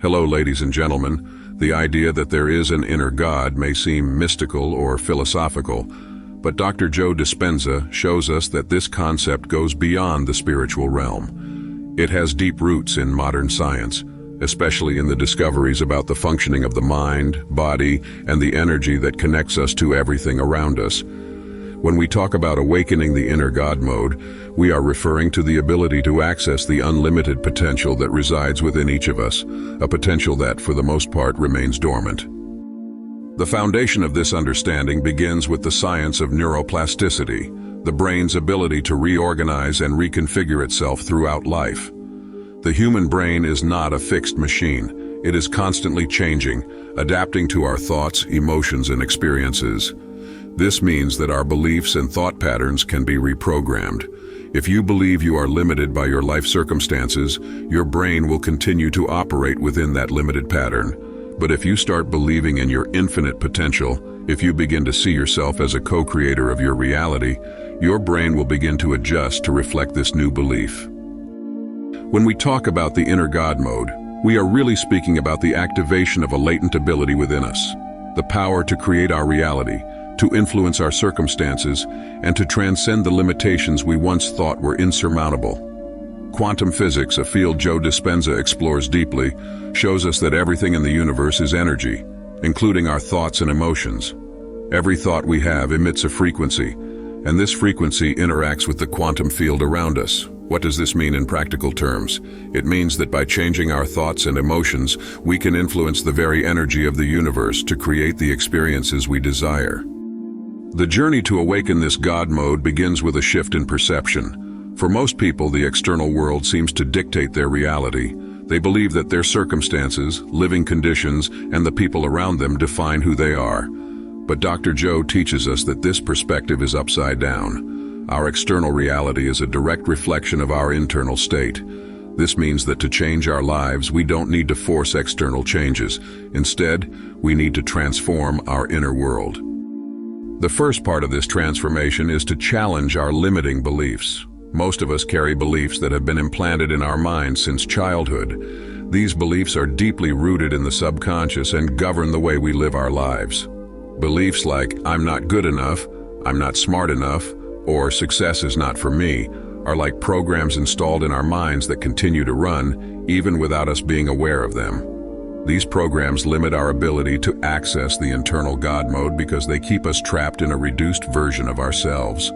Hello, ladies and gentlemen. The idea that there is an inner God may seem mystical or philosophical, but Dr. Joe Dispenza shows us that this concept goes beyond the spiritual realm. It has deep roots in modern science, especially in the discoveries about the functioning of the mind, body, and the energy that connects us to everything around us. When we talk about awakening the inner God mode, we are referring to the ability to access the unlimited potential that resides within each of us, a potential that, for the most part, remains dormant. The foundation of this understanding begins with the science of neuroplasticity, the brain's ability to reorganize and reconfigure itself throughout life. The human brain is not a fixed machine. It is constantly changing, adapting to our thoughts, emotions, and experiences. This means that our beliefs and thought patterns can be reprogrammed. If you believe you are limited by your life circumstances, your brain will continue to operate within that limited pattern. But if you start believing in your infinite potential, if you begin to see yourself as a co-creator of your reality, your brain will begin to adjust to reflect this new belief. When we talk about the inner God mode, we are really speaking about the activation of a latent ability within us, the power to create our reality, to influence our circumstances, and to transcend the limitations we once thought were insurmountable. Quantum physics, a field Joe Dispenza explores deeply, shows us that everything in the universe is energy, including our thoughts and emotions. Every thought we have emits a frequency, and this frequency interacts with the quantum field around us. What does this mean in practical terms? It means that by changing our thoughts and emotions, we can influence the very energy of the universe to create the experiences we desire. The journey to awaken this God mode begins with a shift in perception. For most people, the external world seems to dictate their reality. They believe that their circumstances, living conditions, and the people around them define who they are. But Dr. Joe teaches us that this perspective is upside down. Our external reality is a direct reflection of our internal state. This means that to change our lives, we don't need to force external changes. Instead, we need to transform our inner world. The first part of this transformation is to challenge our limiting beliefs. Most of us carry beliefs that have been implanted in our minds since childhood. These beliefs are deeply rooted in the subconscious and govern the way we live our lives. Beliefs like, "I'm not good enough," "I'm not smart enough," or "success is not for me," are like programs installed in our minds that continue to run, even without us being aware of them. These programs limit our ability to access the internal God mode because they keep us trapped in a reduced version of ourselves.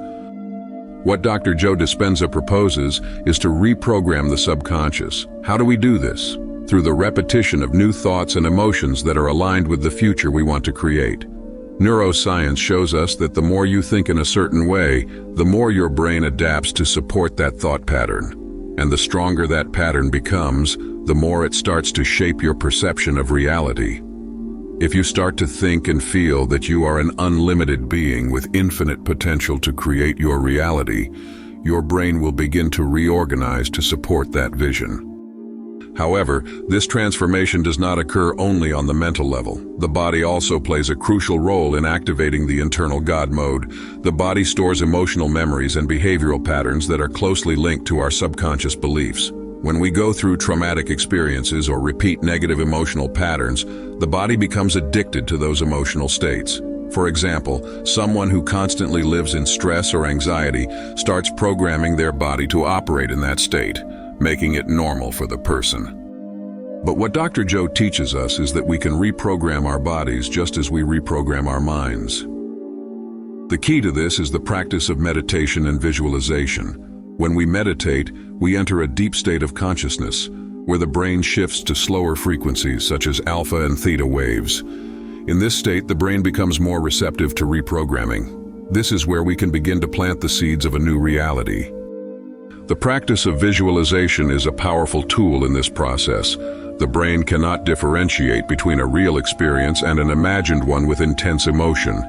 What Dr. Joe Dispenza proposes is to reprogram the subconscious. How do we do this? Through the repetition of new thoughts and emotions that are aligned with the future we want to create. Neuroscience shows us that the more you think in a certain way, the more your brain adapts to support that thought pattern. And the stronger that pattern becomes, the more it starts to shape your perception of reality. If you start to think and feel that you are an unlimited being with infinite potential to create your reality, your brain will begin to reorganize to support that vision. However, this transformation does not occur only on the mental level. The body also plays a crucial role in activating the internal God mode. The body stores emotional memories and behavioral patterns that are closely linked to our subconscious beliefs. When we go through traumatic experiences or repeat negative emotional patterns, the body becomes addicted to those emotional states. For example, someone who constantly lives in stress or anxiety starts programming their body to operate in that state, making it normal for the person. But what Dr. Joe teaches us is that we can reprogram our bodies just as we reprogram our minds. The key to this is the practice of meditation and visualization. When we meditate, we enter a deep state of consciousness, where the brain shifts to slower frequencies such as alpha and theta waves. In this state, the brain becomes more receptive to reprogramming. This is where we can begin to plant the seeds of a new reality. The practice of visualization is a powerful tool in this process. The brain cannot differentiate between a real experience and an imagined one with intense emotion.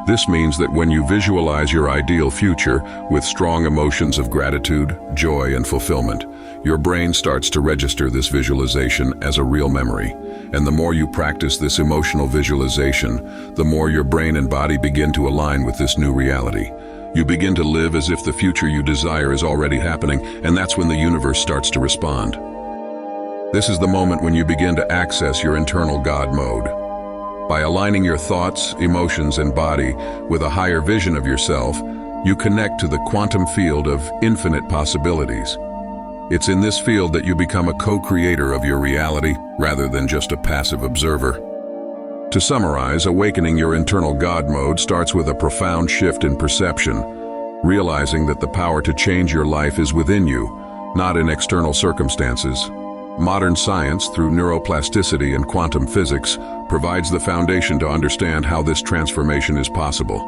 This means that when you visualize your ideal future with strong emotions of gratitude, joy, and fulfillment, your brain starts to register this visualization as a real memory. And the more you practice this emotional visualization, the more your brain and body begin to align with this new reality. You begin to live as if the future you desire is already happening, and that's when the universe starts to respond. This is the moment when you begin to access your internal God mode. By aligning your thoughts, emotions, and body with a higher vision of yourself, you connect to the quantum field of infinite possibilities. It's in this field that you become a co-creator of your reality rather than just a passive observer. To summarize, awakening your internal God mode starts with a profound shift in perception, realizing that the power to change your life is within you, not in external circumstances. Modern science, through neuroplasticity and quantum physics, provides the foundation to understand how this transformation is possible.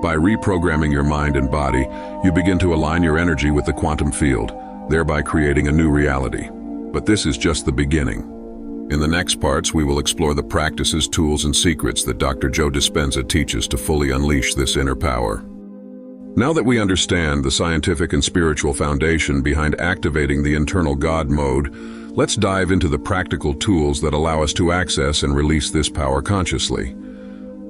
By reprogramming your mind and body, you begin to align your energy with the quantum field, thereby creating a new reality. But this is just the beginning. In the next parts, we will explore the practices, tools, and secrets that Dr. Joe Dispenza teaches to fully unleash this inner power. Now that we understand the scientific and spiritual foundation behind activating the internal God mode, let's dive into the practical tools that allow us to access and release this power consciously.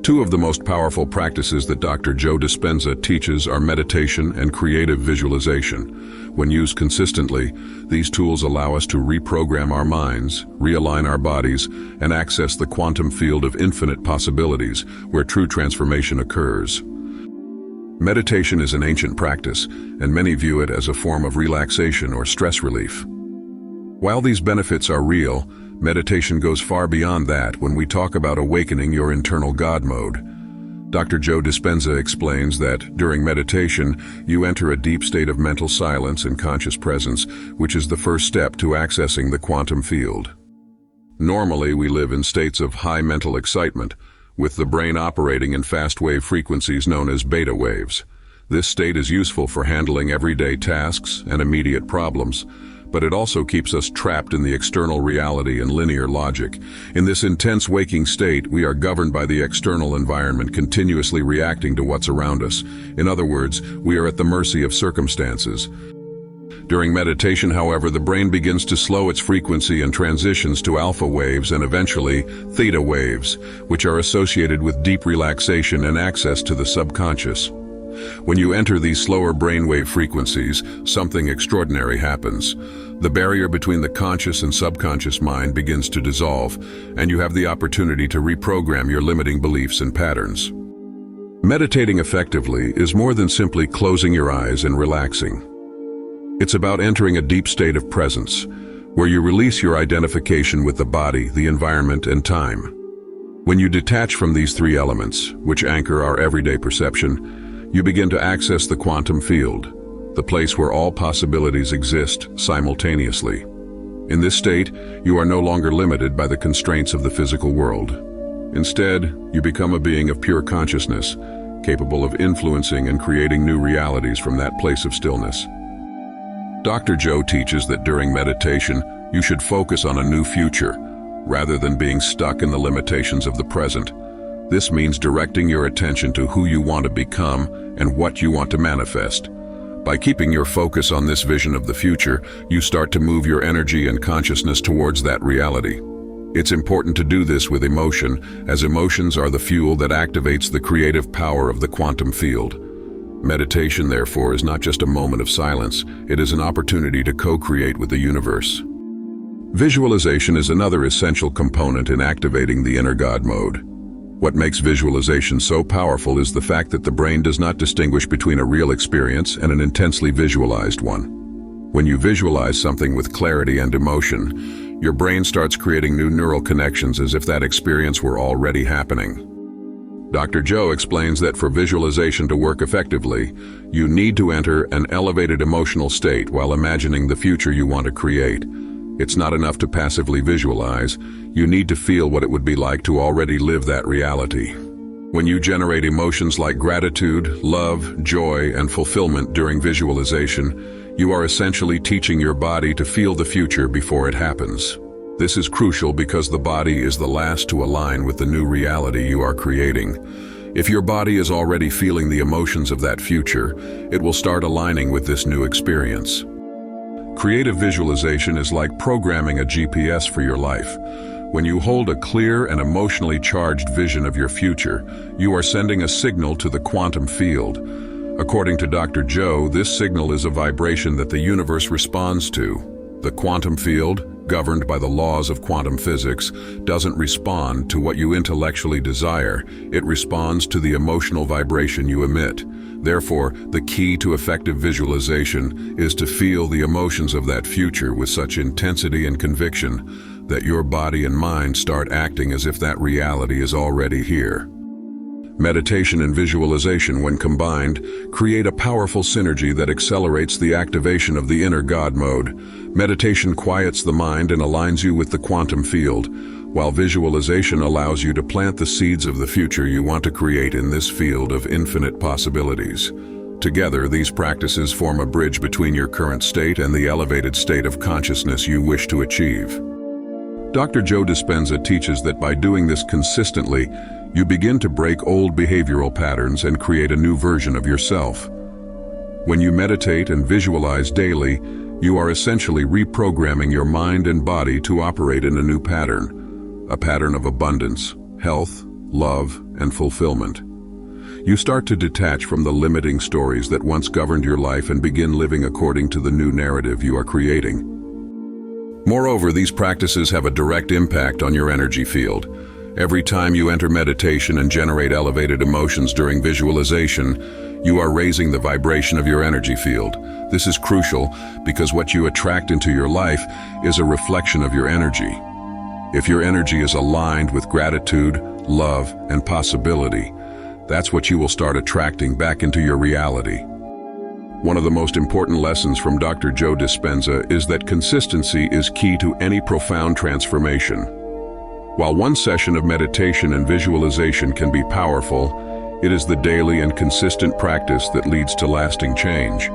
Two of the most powerful practices that Dr. Joe Dispenza teaches are meditation and creative visualization. When used consistently, these tools allow us to reprogram our minds, realign our bodies, and access the quantum field of infinite possibilities where true transformation occurs. Meditation is an ancient practice, and many view it as a form of relaxation or stress relief. While these benefits are real, meditation goes far beyond that when we talk about awakening your internal God mode. Dr. Joe Dispenza explains that during meditation, you enter a deep state of mental silence and conscious presence, which is the first step to accessing the quantum field. Normally, we live in states of high mental excitement, with the brain operating in fast wave frequencies known as beta waves. This state is useful for handling everyday tasks and immediate problems, but it also keeps us trapped in the external reality and linear logic. In this intense waking state, we are governed by the external environment, continuously reacting to what's around us. In other words, we are at the mercy of circumstances. During meditation, however, the brain begins to slow its frequency and transitions to alpha waves and eventually theta waves, which are associated with deep relaxation and access to the subconscious. When you enter these slower brainwave frequencies, something extraordinary happens. The barrier between the conscious and subconscious mind begins to dissolve, and you have the opportunity to reprogram your limiting beliefs and patterns. Meditating effectively is more than simply closing your eyes and relaxing. It's about entering a deep state of presence, where you release your identification with the body, the environment, and time. When you detach from these three elements, which anchor our everyday perception, you begin to access the quantum field, the place where all possibilities exist simultaneously. In this state, you are no longer limited by the constraints of the physical world. Instead, you become a being of pure consciousness, capable of influencing and creating new realities from that place of stillness. Dr. Joe teaches that during meditation, you should focus on a new future, rather than being stuck in the limitations of the present. This means directing your attention to who you want to become and what you want to manifest. By keeping your focus on this vision of the future, you start to move your energy and consciousness towards that reality. It's important to do this with emotion, as emotions are the fuel that activates the creative power of the quantum field. Meditation, therefore, is not just a moment of silence, it is an opportunity to co-create with the universe. Visualization is another essential component in activating the inner God mode. What makes visualization so powerful is the fact that the brain does not distinguish between a real experience and an intensely visualized one. When you visualize something with clarity and emotion, your brain starts creating new neural connections as if that experience were already happening. Dr. Joe explains that for visualization to work effectively, you need to enter an elevated emotional state while imagining the future you want to create. It's not enough to passively visualize, you need to feel what it would be like to already live that reality. When you generate emotions like gratitude, love, joy, and fulfillment during visualization, you are essentially teaching your body to feel the future before it happens. This is crucial because the body is the last to align with the new reality you are creating. If your body is already feeling the emotions of that future, it will start aligning with this new experience. Creative visualization is like programming a GPS for your life. When you hold a clear and emotionally charged vision of your future, you are sending a signal to the quantum field. According to Dr. Joe, this signal is a vibration that the universe responds to. The quantum field, governed by the laws of quantum physics, doesn't respond to what you intellectually desire. It responds to the emotional vibration you emit. Therefore, the key to effective visualization is to feel the emotions of that future with such intensity and conviction that your body and mind start acting as if that reality is already here. Meditation and visualization, when combined, create a powerful synergy that accelerates the activation of the inner God mode. Meditation quiets the mind and aligns you with the quantum field, while visualization allows you to plant the seeds of the future you want to create in this field of infinite possibilities. Together, these practices form a bridge between your current state and the elevated state of consciousness you wish to achieve. Dr. Joe Dispenza teaches that by doing this consistently, you begin to break old behavioral patterns and create a new version of yourself. When you meditate and visualize daily, you are essentially reprogramming your mind and body to operate in a new pattern, a pattern of abundance, health, love, and fulfillment. You start to detach from the limiting stories that once governed your life and begin living according to the new narrative you are creating. Moreover, these practices have a direct impact on your energy field. Every time you enter meditation and generate elevated emotions during visualization, you are raising the vibration of your energy field. This is crucial because what you attract into your life is a reflection of your energy. If your energy is aligned with gratitude, love, and possibility, that's what you will start attracting back into your reality. One of the most important lessons from Dr. Joe Dispenza is that consistency is key to any profound transformation. While one session of meditation and visualization can be powerful, it is the daily and consistent practice that leads to lasting change.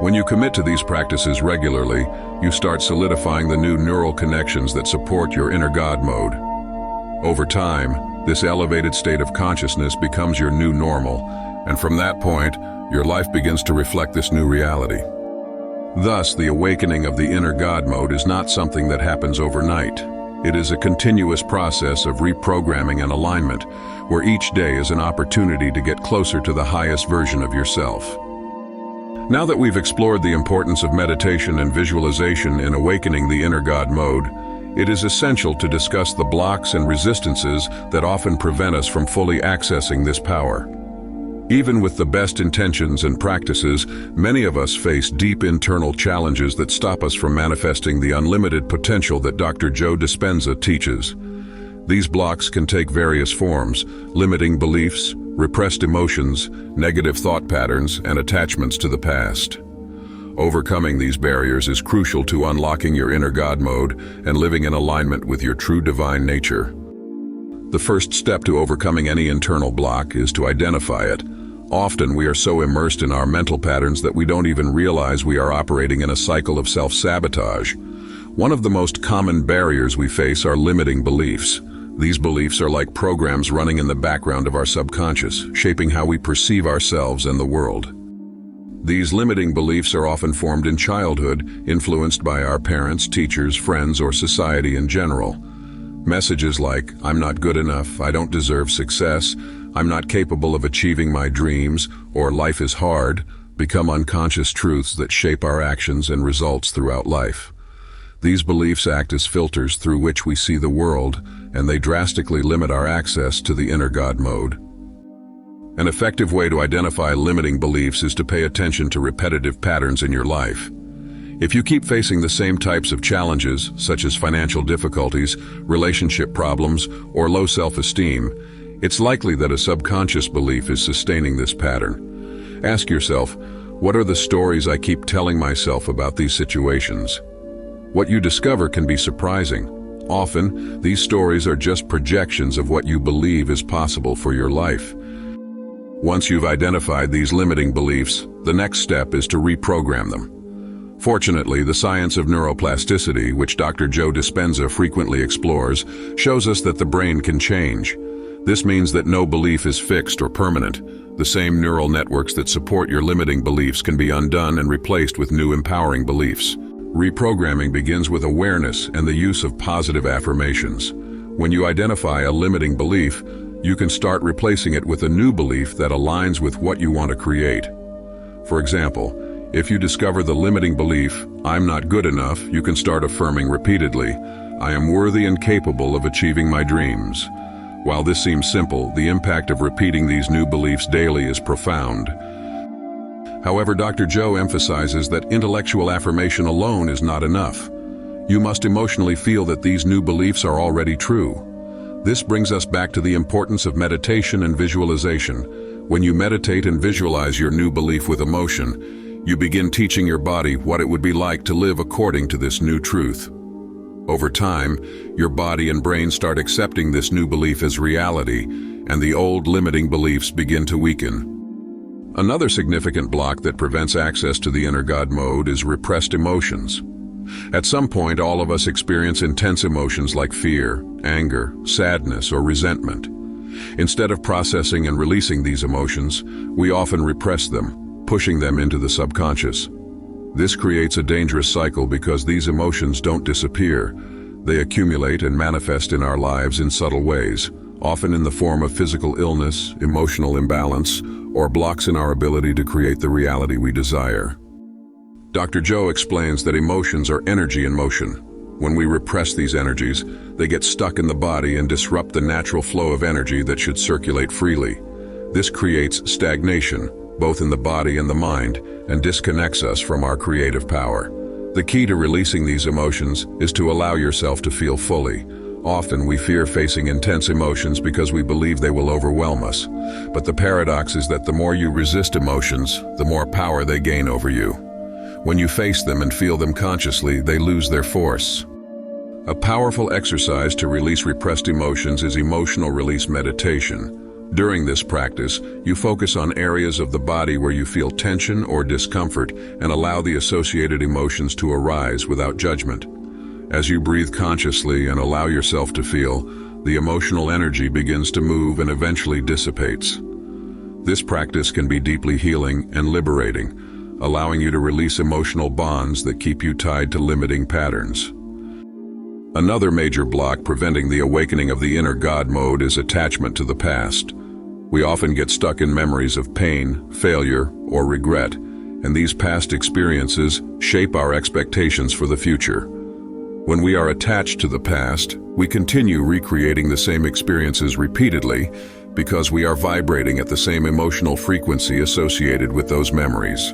When you commit to these practices regularly, you start solidifying the new neural connections that support your inner God mode. Over time, this elevated state of consciousness becomes your new normal, and from that point, your life begins to reflect this new reality. Thus, the awakening of the inner God mode is not something that happens overnight. It is a continuous process of reprogramming and alignment, where each day is an opportunity to get closer to the highest version of yourself. Now that we've explored the importance of meditation and visualization in awakening the inner God mode, it is essential to discuss the blocks and resistances that often prevent us from fully accessing this power. Even with the best intentions and practices, many of us face deep internal challenges that stop us from manifesting the unlimited potential that Dr. Joe Dispenza teaches. These blocks can take various forms: limiting beliefs, repressed emotions, negative thought patterns, and attachments to the past. Overcoming these barriers is crucial to unlocking your inner God mode and living in alignment with your true divine nature. The first step to overcoming any internal block is to identify it. Often we are so immersed in our mental patterns that we don't even realize we are operating in a cycle of self-sabotage. One of the most common barriers we face are limiting beliefs. These beliefs are like programs running in the background of our subconscious, shaping how we perceive ourselves and the world. These limiting beliefs are often formed in childhood, influenced by our parents, teachers, friends, or society in general. Messages like, "I'm not good enough," "I don't deserve success," "I'm not capable of achieving my dreams," or "life is hard," become unconscious truths that shape our actions and results throughout life. These beliefs act as filters through which we see the world, and they drastically limit our access to the inner God mode. An effective way to identify limiting beliefs is to pay attention to repetitive patterns in your life. If you keep facing the same types of challenges, such as financial difficulties, relationship problems, or low self-esteem, it's likely that a subconscious belief is sustaining this pattern. Ask yourself, what are the stories I keep telling myself about these situations? What you discover can be surprising. Often, these stories are just projections of what you believe is possible for your life. Once you've identified these limiting beliefs, the next step is to reprogram them. Fortunately, the science of neuroplasticity, which Dr. Joe Dispenza frequently explores, shows us that the brain can change. This means that no belief is fixed or permanent. The same neural networks that support your limiting beliefs can be undone and replaced with new empowering beliefs. Reprogramming begins with awareness and the use of positive affirmations. When you identify a limiting belief, you can start replacing it with a new belief that aligns with what you want to create. For example, If you discover the limiting belief, "I'm not good enough," you can start affirming repeatedly, "I am worthy and capable of achieving my dreams." While this seems simple, the impact of repeating these new beliefs daily is profound. However, Dr. Joe emphasizes that intellectual affirmation alone is not enough. You must emotionally feel that these new beliefs are already true. This brings us back to the importance of meditation and visualization. When you meditate and visualize your new belief with emotion, you begin teaching your body what it would be like to live according to this new truth. Over time, your body and brain start accepting this new belief as reality, and the old limiting beliefs begin to weaken. Another significant block that prevents access to the inner God mode is repressed emotions. At some point, all of us experience intense emotions like fear, anger, sadness, or resentment. Instead of processing and releasing these emotions, we often repress them, pushing them into the subconscious. This creates a dangerous cycle because these emotions don't disappear. They accumulate and manifest in our lives in subtle ways, often in the form of physical illness, emotional imbalance, or blocks in our ability to create the reality we desire. Dr. Joe explains that emotions are energy in motion. When we repress these energies, they get stuck in the body and disrupt the natural flow of energy that should circulate freely. This creates stagnation, both in the body and the mind, and disconnects us from our creative power. The key to releasing these emotions is to allow yourself to feel fully. Often we fear facing intense emotions because we believe they will overwhelm us. But the paradox is that the more you resist emotions, the more power they gain over you. When you face them and feel them consciously, they lose their force. A powerful exercise to release repressed emotions is emotional release meditation. During this practice, you focus on areas of the body where you feel tension or discomfort and allow the associated emotions to arise without judgment. As you breathe consciously and allow yourself to feel, the emotional energy begins to move and eventually dissipates. This practice can be deeply healing and liberating, allowing you to release emotional bonds that keep you tied to limiting patterns. Another major block preventing the awakening of the inner God mode is attachment to the past. We often get stuck in memories of pain, failure, or regret, and these past experiences shape our expectations for the future. When we are attached to the past, we continue recreating the same experiences repeatedly because we are vibrating at the same emotional frequency associated with those memories.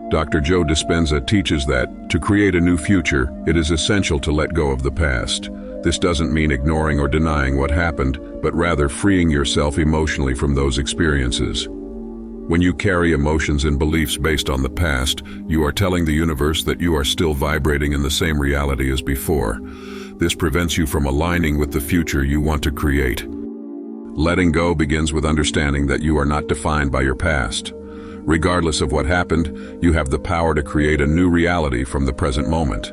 Dr. Joe Dispenza teaches that, to create a new future, it is essential to let go of the past. This doesn't mean ignoring or denying what happened, but rather freeing yourself emotionally from those experiences. When you carry emotions and beliefs based on the past, you are telling the universe that you are still vibrating in the same reality as before. This prevents you from aligning with the future you want to create. Letting go begins with understanding that you are not defined by your past. Regardless of what happened, you have the power to create a new reality from the present moment.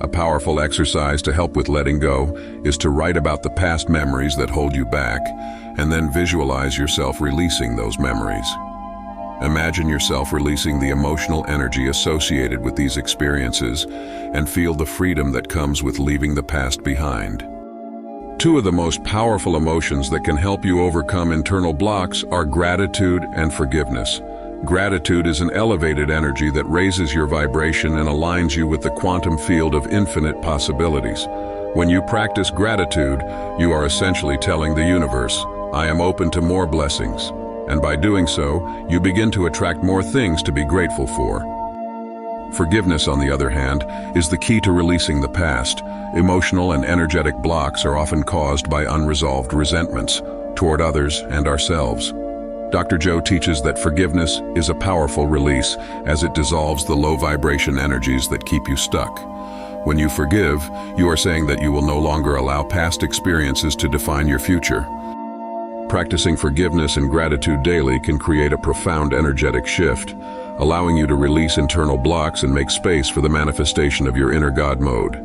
A powerful exercise to help with letting go is to write about the past memories that hold you back, and then visualize yourself releasing those memories. Imagine yourself releasing the emotional energy associated with these experiences and feel the freedom that comes with leaving the past behind. Two of the most powerful emotions that can help you overcome internal blocks are gratitude and forgiveness. Gratitude is an elevated energy that raises your vibration and aligns you with the quantum field of infinite possibilities. When you practice gratitude, you are essentially telling the universe, "I am open to more blessings." And by doing so, you begin to attract more things to be grateful for. Forgiveness, on the other hand, is the key to releasing the past. Emotional and energetic blocks are often caused by unresolved resentments toward others and ourselves. Dr. Joe teaches that forgiveness is a powerful release as it dissolves the low vibration energies that keep you stuck. When you forgive, you are saying that you will no longer allow past experiences to define your future. Practicing forgiveness and gratitude daily can create a profound energetic shift, allowing you to release internal blocks and make space for the manifestation of your inner God mode.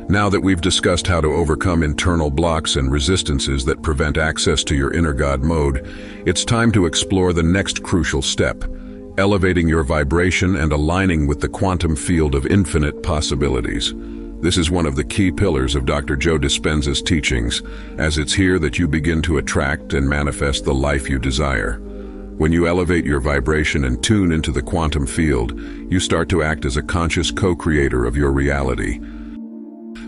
Now that we've discussed how to overcome internal blocks and resistances that prevent access to your inner God mode, it's time to explore the next crucial step, elevating your vibration and aligning with the quantum field of infinite possibilities. This is one of the key pillars of Dr. Joe Dispenza's teachings, as it's here that you begin to attract and manifest the life you desire. When you elevate your vibration and tune into the quantum field, you start to act as a conscious co-creator of your reality.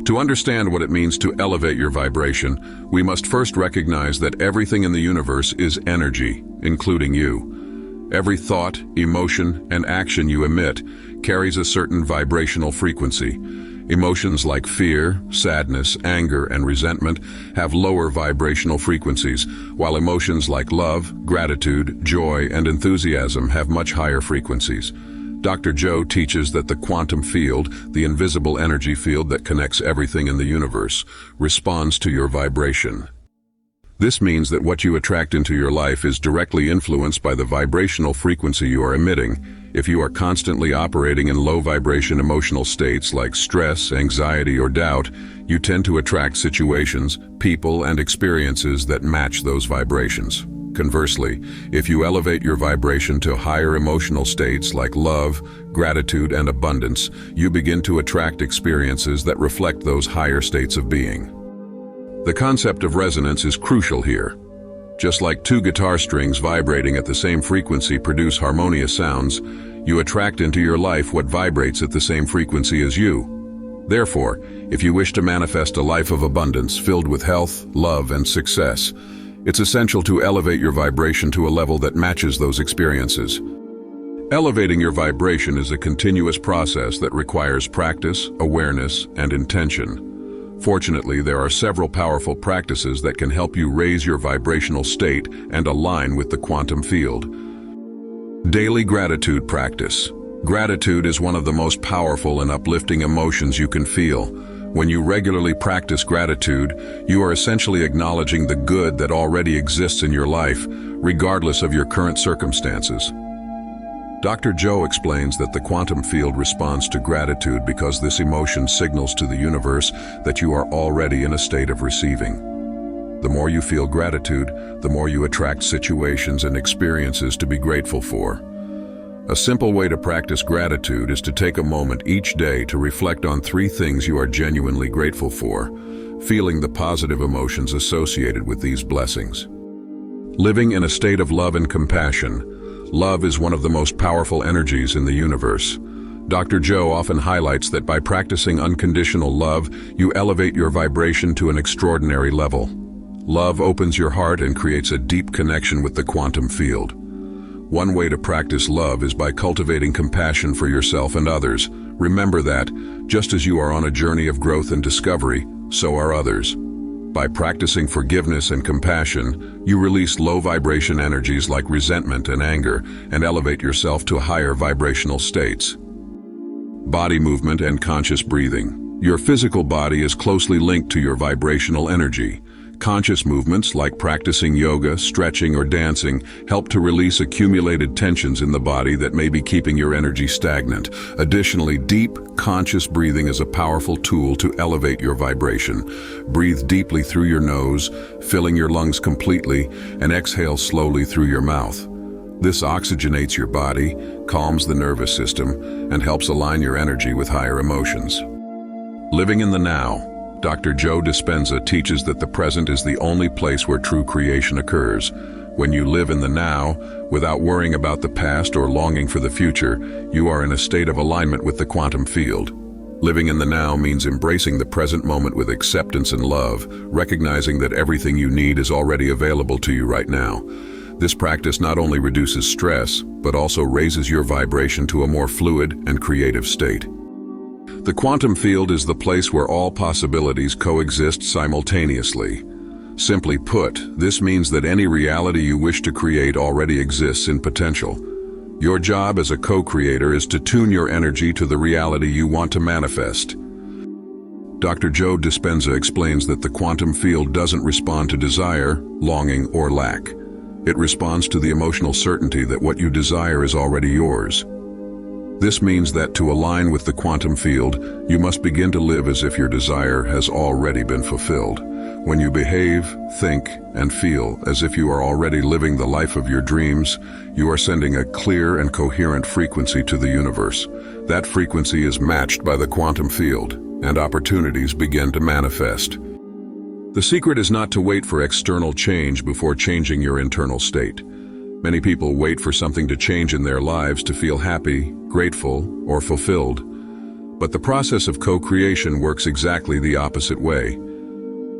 To understand what it means to elevate your vibration, we must first recognize that everything in the universe is energy, including you. Every thought, emotion, and action you emit carries a certain vibrational frequency. Emotions like fear, sadness, anger, and resentment have lower vibrational frequencies, while emotions like love, gratitude, joy, and enthusiasm have much higher frequencies. Dr. Joe teaches that the quantum field, the invisible energy field that connects everything in the universe, responds to your vibration. This means that what you attract into your life is directly influenced by the vibrational frequency you are emitting. If you are constantly operating in low-vibration emotional states like stress, anxiety, or doubt, you tend to attract situations, people, and experiences that match those vibrations. Conversely, if you elevate your vibration to higher emotional states like love, gratitude, and abundance, you begin to attract experiences that reflect those higher states of being. The concept of resonance is crucial here. Just like two guitar strings vibrating at the same frequency produce harmonious sounds, you attract into your life what vibrates at the same frequency as you. Therefore, if you wish to manifest a life of abundance filled with health, love, and success, it's essential to elevate your vibration to a level that matches those experiences. Elevating your vibration is a continuous process that requires practice, awareness, and intention. Fortunately, there are several powerful practices that can help you raise your vibrational state and align with the quantum field. Daily gratitude practice. Gratitude is one of the most powerful and uplifting emotions you can feel. When you regularly practice gratitude, you are essentially acknowledging the good that already exists in your life, regardless of your current circumstances. Dr. Joe explains that the quantum field responds to gratitude because this emotion signals to the universe that you are already in a state of receiving. The more you feel gratitude, the more you attract situations and experiences to be grateful for. A simple way to practice gratitude is to take a moment each day to reflect on 3 things you are genuinely grateful for, feeling the positive emotions associated with these blessings. Living in a state of love and compassion. Love is one of the most powerful energies in the universe. Dr. Joe often highlights that by practicing unconditional love, you elevate your vibration to an extraordinary level. Love opens your heart and creates a deep connection with the quantum field. One way to practice love is by cultivating compassion for yourself and others. Remember that, just as you are on a journey of growth and discovery, so are others. By practicing forgiveness and compassion, you release low-vibration energies like resentment and anger and elevate yourself to higher vibrational states. Body movement and conscious breathing. Your physical body is closely linked to your vibrational energy. Conscious movements like practicing yoga, stretching, or dancing help to release accumulated tensions in the body that may be keeping your energy stagnant. Additionally, deep, conscious breathing is a powerful tool to elevate your vibration. Breathe deeply through your nose, filling your lungs completely, and exhale slowly through your mouth. This oxygenates your body, calms the nervous system, and helps align your energy with higher emotions. Living in the now. Dr. Joe Dispenza teaches that the present is the only place where true creation occurs. When you live in the now, without worrying about the past or longing for the future, you are in a state of alignment with the quantum field. Living in the now means embracing the present moment with acceptance and love, recognizing that everything you need is already available to you right now. This practice not only reduces stress, but also raises your vibration to a more fluid and creative state. The quantum field is the place where all possibilities coexist simultaneously. Simply put, this means that any reality you wish to create already exists in potential. Your job as a co-creator is to tune your energy to the reality you want to manifest. Dr. Joe Dispenza explains that the quantum field doesn't respond to desire, longing, or lack. It responds to the emotional certainty that what you desire is already yours. This means that to align with the quantum field, you must begin to live as if your desire has already been fulfilled. When you behave, think, and feel as if you are already living the life of your dreams, you are sending a clear and coherent frequency to the universe. That frequency is matched by the quantum field, and opportunities begin to manifest. The secret is not to wait for external change before changing your internal state. Many people wait for something to change in their lives to feel happy, grateful, or fulfilled. But the process of co-creation works exactly the opposite way.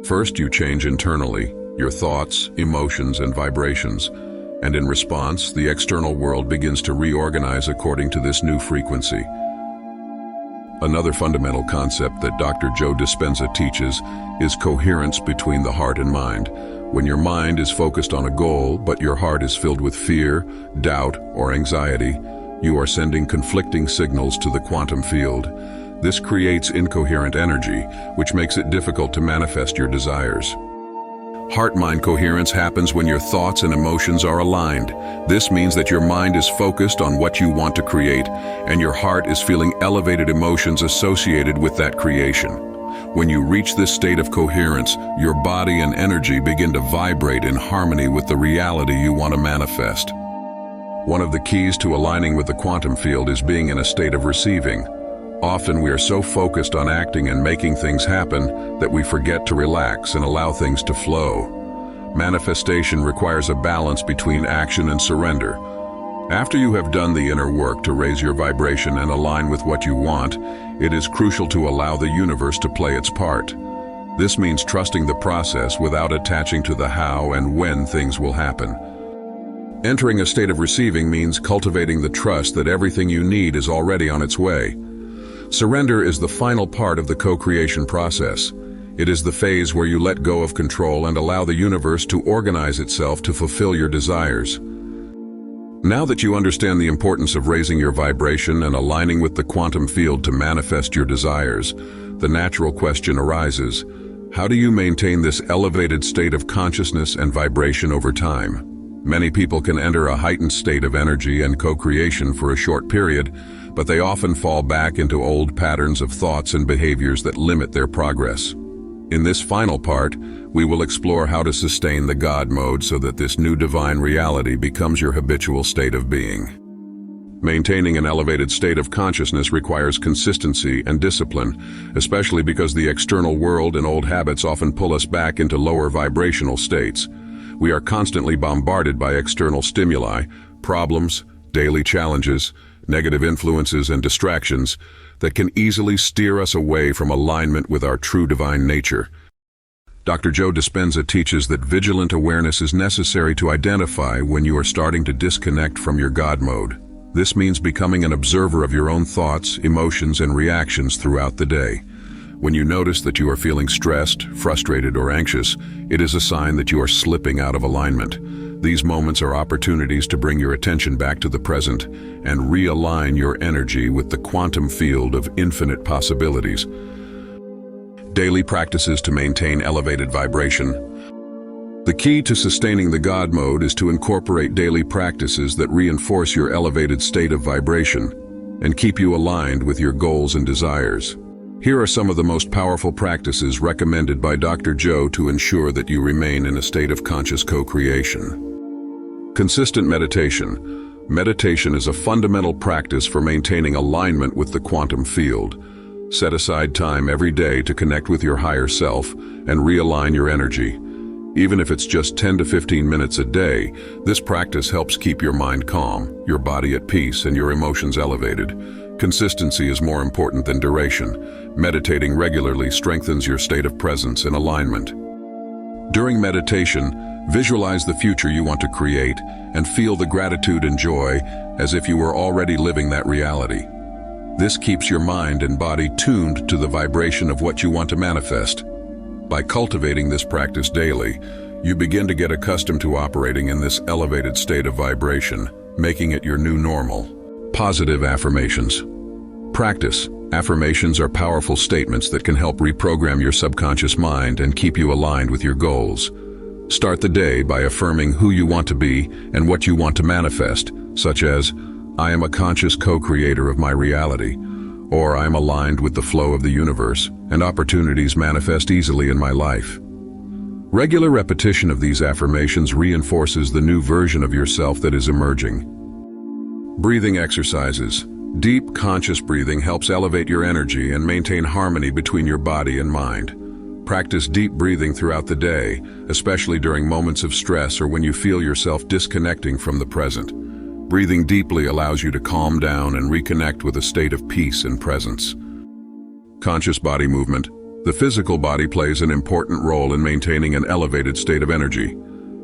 First, you change internally, your thoughts, emotions, and vibrations, and in response, the external world begins to reorganize according to this new frequency. Another fundamental concept that Dr. Joe Dispenza teaches is coherence between the heart and mind. When your mind is focused on a goal, but your heart is filled with fear, doubt, or anxiety, you are sending conflicting signals to the quantum field. This creates incoherent energy, which makes it difficult to manifest your desires. Heart-mind coherence happens when your thoughts and emotions are aligned. This means that your mind is focused on what you want to create, and your heart is feeling elevated emotions associated with that creation. When you reach this state of coherence, your body and energy begin to vibrate in harmony with the reality you want to manifest. One of the keys to aligning with the quantum field is being in a state of receiving. Often we are so focused on acting and making things happen that we forget to relax and allow things to flow. Manifestation requires a balance between action and surrender. After you have done the inner work to raise your vibration and align with what you want, it is crucial to allow the universe to play its part. This means trusting the process without attaching to the how and when things will happen. Entering a state of receiving means cultivating the trust that everything you need is already on its way. Surrender is the final part of the co-creation process. It is the phase where you let go of control and allow the universe to organize itself to fulfill your desires. Now that you understand the importance of raising your vibration and aligning with the quantum field to manifest your desires, the natural question arises: how do you maintain this elevated state of consciousness and vibration over time? Many people can enter a heightened state of energy and co-creation for a short period, but they often fall back into old patterns of thoughts and behaviors that limit their progress. In this final part, we will explore how to sustain the God mode so that this new divine reality becomes your habitual state of being. Maintaining an elevated state of consciousness requires consistency and discipline, especially because the external world and old habits often pull us back into lower vibrational states. We are constantly bombarded by external stimuli, problems, daily challenges, negative influences, and distractions that can easily steer us away from alignment with our true divine nature. Dr. Joe Dispenza teaches that vigilant awareness is necessary to identify when you are starting to disconnect from your God mode. This means becoming an observer of your own thoughts, emotions, and reactions throughout the day. When you notice that you are feeling stressed, frustrated, or anxious, it is a sign that you are slipping out of alignment. These moments are opportunities to bring your attention back to the present and realign your energy with the quantum field of infinite possibilities. Daily practices to maintain elevated vibration. The key to sustaining the God mode is to incorporate daily practices that reinforce your elevated state of vibration and keep you aligned with your goals and desires. Here are some of the most powerful practices recommended by Dr. Joe to ensure that you remain in a state of conscious co-creation. Consistent meditation. Meditation is a fundamental practice for maintaining alignment with the quantum field. Set aside time every day to connect with your higher self and realign your energy. Even if it's just 10 to 15 minutes a day, this practice helps keep your mind calm, your body at peace, and your emotions elevated. Consistency is more important than duration. Meditating regularly strengthens your state of presence and alignment. During meditation, visualize the future you want to create and feel the gratitude and joy as if you were already living that reality. This keeps your mind and body tuned to the vibration of what you want to manifest. By cultivating this practice daily, you begin to get accustomed to operating in this elevated state of vibration, making it your new normal. Positive affirmations. Practice. Affirmations are powerful statements that can help reprogram your subconscious mind and keep you aligned with your goals. Start the day by affirming who you want to be and what you want to manifest, such as, "I am a conscious co-creator of my reality," or "I am aligned with the flow of the universe, and opportunities manifest easily in my life." Regular repetition of these affirmations reinforces the new version of yourself that is emerging. Breathing exercises. Deep, conscious breathing helps elevate your energy and maintain harmony between your body and mind. Practice deep breathing throughout the day, especially during moments of stress or when you feel yourself disconnecting from the present. Breathing deeply allows you to calm down and reconnect with a state of peace and presence. Conscious body movement. The physical body plays an important role in maintaining an elevated state of energy.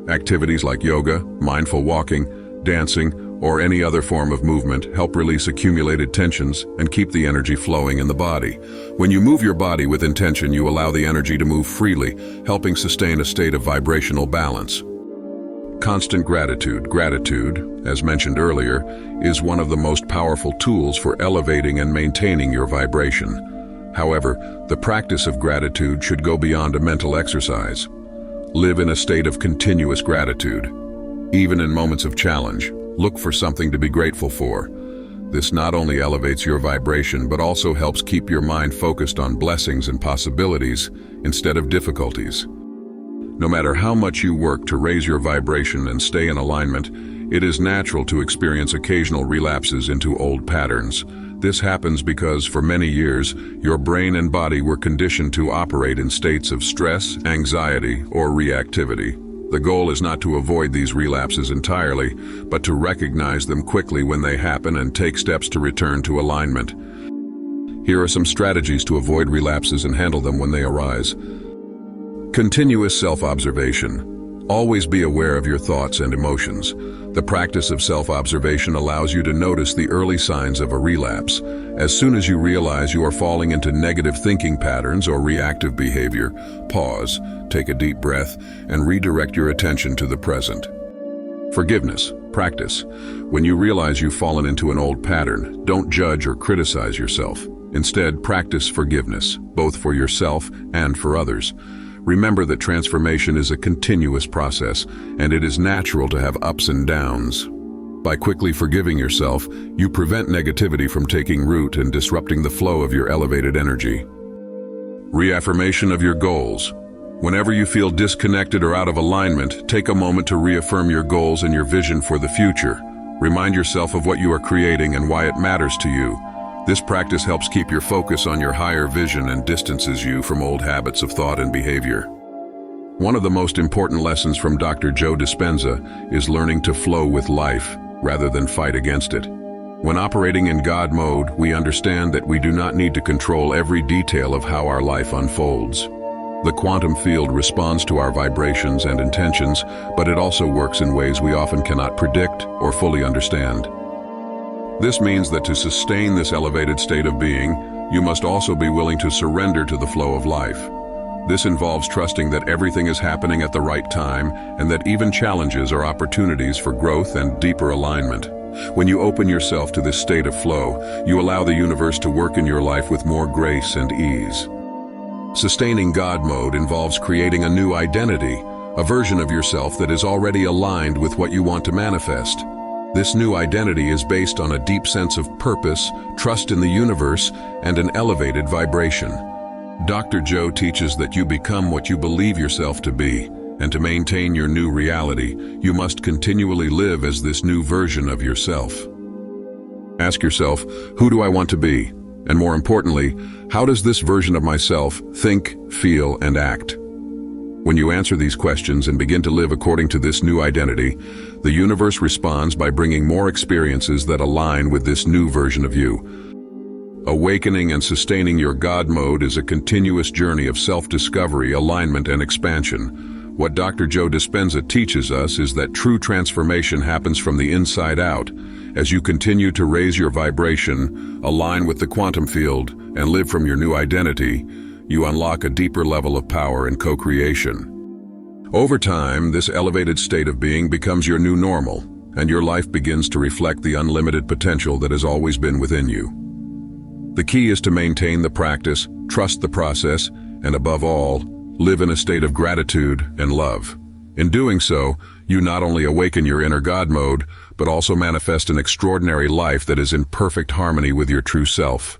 Activities like yoga, mindful walking, dancing, or any other form of movement help release accumulated tensions and keep the energy flowing in the body. When you move your body with intention, you allow the energy to move freely, helping sustain a state of vibrational balance. Constant gratitude. Gratitude, as mentioned earlier, is one of the most powerful tools for elevating and maintaining your vibration. However, the practice of gratitude should go beyond a mental exercise. Live in a state of continuous gratitude. Even in moments of challenge, look for something to be grateful for. This not only elevates your vibration, but also helps keep your mind focused on blessings and possibilities instead of difficulties. No matter how much you work to raise your vibration and stay in alignment, it is natural to experience occasional relapses into old patterns. This happens because, for many years, your brain and body were conditioned to operate in states of stress, anxiety, or reactivity. The goal is not to avoid these relapses entirely, but to recognize them quickly when they happen and take steps to return to alignment. Here are some strategies to avoid relapses and handle them when they arise. Continuous self-observation. Always be aware of your thoughts and emotions. The practice of self-observation allows you to notice the early signs of a relapse. As soon as you realize you are falling into negative thinking patterns or reactive behavior, pause, take a deep breath, and redirect your attention to the present. Forgiveness. Practice. When you realize you've fallen into an old pattern, don't judge or criticize yourself. Instead, practice forgiveness, both for yourself and for others. Remember that transformation is a continuous process, and it is natural to have ups and downs. By quickly forgiving yourself, you prevent negativity from taking root and disrupting the flow of your elevated energy. Reaffirmation of your goals. Whenever you feel disconnected or out of alignment, take a moment to reaffirm your goals and your vision for the future. Remind yourself of what you are creating and why it matters to you. This practice helps keep your focus on your higher vision and distances you from old habits of thought and behavior. One of the most important lessons from Dr. Joe Dispenza is learning to flow with life rather than fight against it. When operating in God mode, we understand that we do not need to control every detail of how our life unfolds. The quantum field responds to our vibrations and intentions, but it also works in ways we often cannot predict or fully understand. This means that to sustain this elevated state of being, you must also be willing to surrender to the flow of life. This involves trusting that everything is happening at the right time and that even challenges are opportunities for growth and deeper alignment. When you open yourself to this state of flow, you allow the universe to work in your life with more grace and ease. Sustaining God mode involves creating a new identity, a version of yourself that is already aligned with what you want to manifest. This new identity is based on a deep sense of purpose, trust in the universe, and an elevated vibration. Dr. Joe teaches that you become what you believe yourself to be, and to maintain your new reality, you must continually live as this new version of yourself. Ask yourself, who do I want to be? And more importantly, how does this version of myself think, feel, and act? When you answer these questions and begin to live according to this new identity, the universe responds by bringing more experiences that align with this new version of you. Awakening and sustaining your God mode is a continuous journey of self-discovery, alignment, and expansion. What Dr. Joe Dispenza teaches us is that true transformation happens from the inside out. As you continue to raise your vibration, align with the quantum field, and live from your new identity, you unlock a deeper level of power and co-creation. Over time, this elevated state of being becomes your new normal, and your life begins to reflect the unlimited potential that has always been within you. The key is to maintain the practice, trust the process, and above all, live in a state of gratitude and love. In doing so, you not only awaken your inner God mode, but also manifest an extraordinary life that is in perfect harmony with your true self.